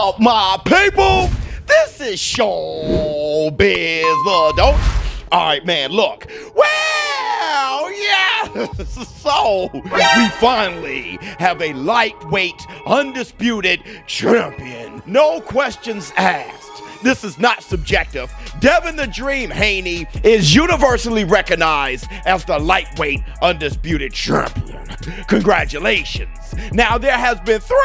up, my people? This is ShowBizz, don't. All right, man, look. Well, yeah. So, we finally have a lightweight, undisputed champion. No questions asked. This is not subjective. Devin the Dream Haney is universally recognized as the lightweight, undisputed champion. Congratulations. Now, there has been 3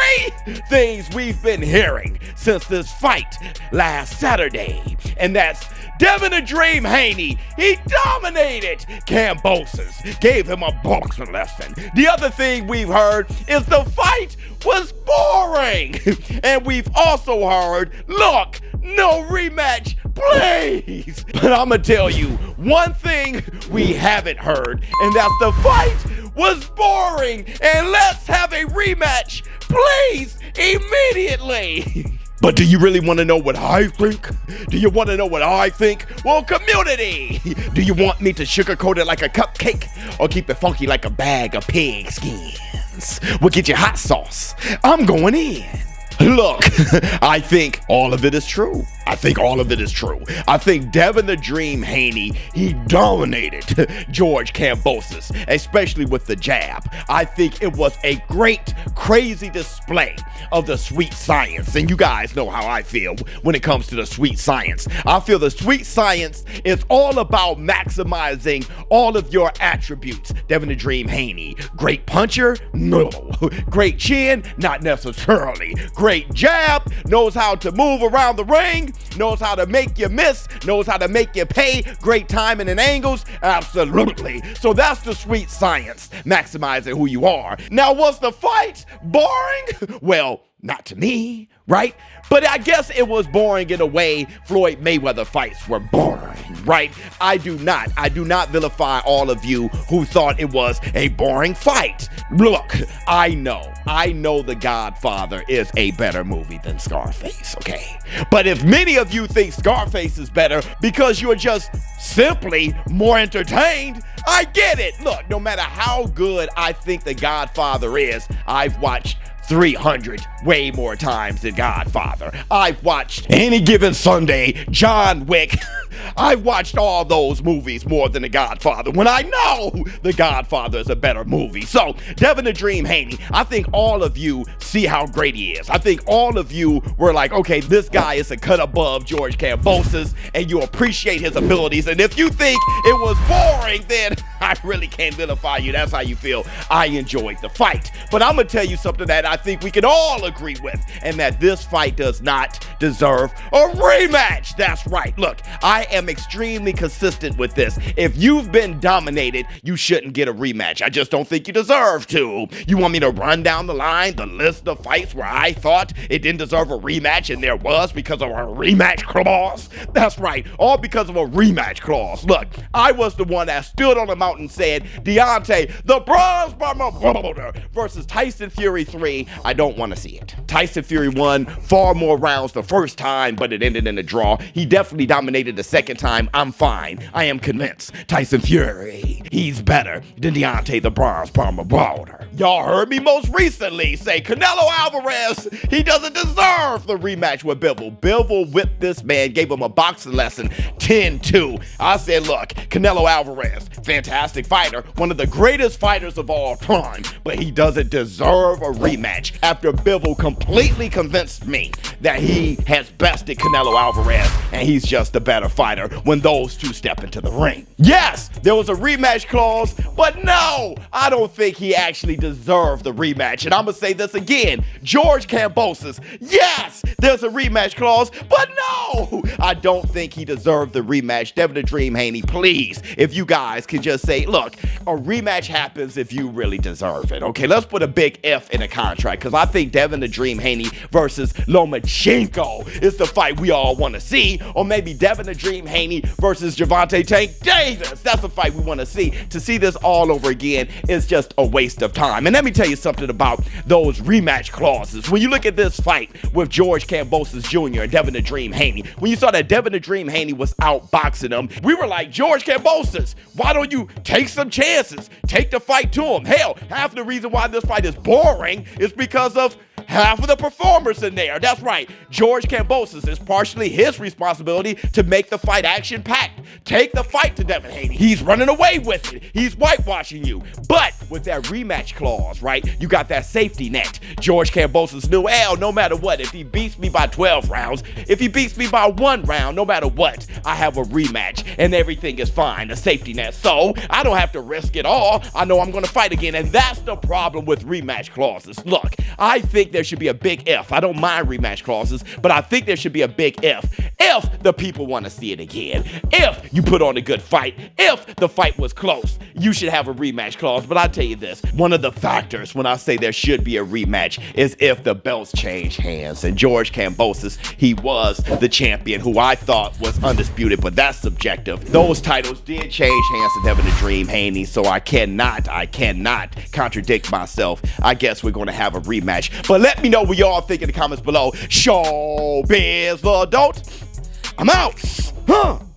things we've been hearing since this fight last Saturday, and that's Devin the Dream Haney, he dominated Kambosos, gave him a boxing lesson. The other thing we've heard is the fight was boring. And we've also heard, look, no rematch, please. But I'm gonna tell you one thing we haven't heard, and that's the fight was boring. And let's have a rematch, please, immediately. But do you really want to know what I think? Do you want to know what I think? Well, community, do you want me to sugarcoat it like a cupcake or keep it funky like a bag of pig skins? We'll get you hot sauce. I'm going in. Look, I think all of it is true. I think Devin the Dream Haney, he dominated George Kambosos, especially with the jab. I think it was a great, crazy display of the sweet science. And you guys know how I feel when it comes to the sweet science. I feel the sweet science is all about maximizing all of your attributes. Devin the Dream Haney, great puncher? No. Great chin? Not necessarily. Great jab, knows how to move around the ring, knows how to make you miss, knows how to make you pay, great timing and angles, absolutely. So that's the sweet science, maximizing who you are. Now, was the fight boring? Well, not to me, right? But I guess it was boring in a way Floyd Mayweather fights were boring, right? I do not vilify all of you who thought it was a boring fight. Look, I know The Godfather is a better movie than Scarface, okay? But if many of you think Scarface is better because you're just simply more entertained, I get it. Look, no matter how good I think The Godfather is, I've watched 300 way more times than Godfather. I've watched Any Given Sunday, John Wick. I've watched all those movies more than The Godfather when I know The Godfather is a better movie. So, Devin the Dream Haney, I think all of you see how great he is. I think all of you were like, okay, this guy is a cut above George Kambosos, and you appreciate his abilities. And if you think it was boring, then I really can't vilify you. That's how you feel. I enjoyed the fight. But I'm going to tell you something that I think we can all agree with, and that this fight does not deserve a rematch. That's right. Look, I am extremely consistent with this. If you've been dominated, you shouldn't get a rematch. I just don't think you deserve to. You want me to run down the line, the list of fights where I thought it didn't deserve a rematch and there was because of a rematch clause? That's right, all because of a rematch clause. Look, I was the one that stood on the mountain and said, Deontay, the bronze bomber versus Tyson Fury 3. I don't want to see it. Tyson Fury won far more rounds the first time, but it ended in a draw. He definitely dominated the second time. I'm fine. I am convinced. Tyson Fury, he's better than Deontay the Bronze Bomber Wilder. Y'all heard me most recently say Canelo Alvarez, he doesn't deserve the rematch with Bivol. Bivol whipped this man, gave him a boxing lesson, 10-2. I said, look, Canelo Alvarez, fantastic fighter, one of the greatest fighters of all time, but he doesn't deserve a rematch after Bivol completely convinced me that he has bested Canelo Alvarez and he's just a better fighter when those two step into the ring. Yes, there was a rematch clause, but no, I don't think he actually deserved the rematch. And I'm gonna say this again, George Kambosos, yes, there's a rematch clause, but no, I don't think he deserved the rematch. Devin the Dream Haney, please, if you guys can just say, look, a rematch happens if you really deserve it. Okay, let's put a big F in the contract, because I think Devin the Dream Haney versus Lomachenko is the fight we all want to see. Or maybe Devin the Dream Haney versus Gervonta Tank Davis. That's the fight we want to see. To see this all over again is just a waste of time. And let me tell you something about those rematch clauses. When you look at this fight with George Kambosos Jr. and Devin the Dream Haney, when you saw that Devin the Dream Haney was outboxing him, we were like, George Kambosos, why don't you take some chances? Take the fight to him. Hell, half the reason why this fight is boring is because of half of the performers in there. That's right. George Kambosos is partially his responsibility to make the fight action-packed. Take the fight to Devin Haney. He's running away with it. He's whitewashing you. But with that rematch clause, right, you got that safety net. George Kambosos knew, well, no matter what, if he beats me by 12 rounds, if he beats me by 1 round, no matter what, I have a rematch and everything is fine, a safety net. So I don't have to risk it all. I know I'm going to fight again. And that's the problem with rematch clauses. Look, I think there should be a big if. I don't mind rematch clauses, but I think there should be a big if. If the people want to see it again, if you put on a good fight, if the fight was close, you should have a rematch clause. But I'll tell you this, one of the factors when I say there should be a rematch is if the belts change hands. And George Kambosos, he was the champion who I thought was undisputed, but that's subjective. Those titles did change hands to Devin the Dream Haney, so I cannot contradict myself. I guess we're going to have a rematch. But let me know what y'all think in the comments below. ShowBizz, don't. I'm out.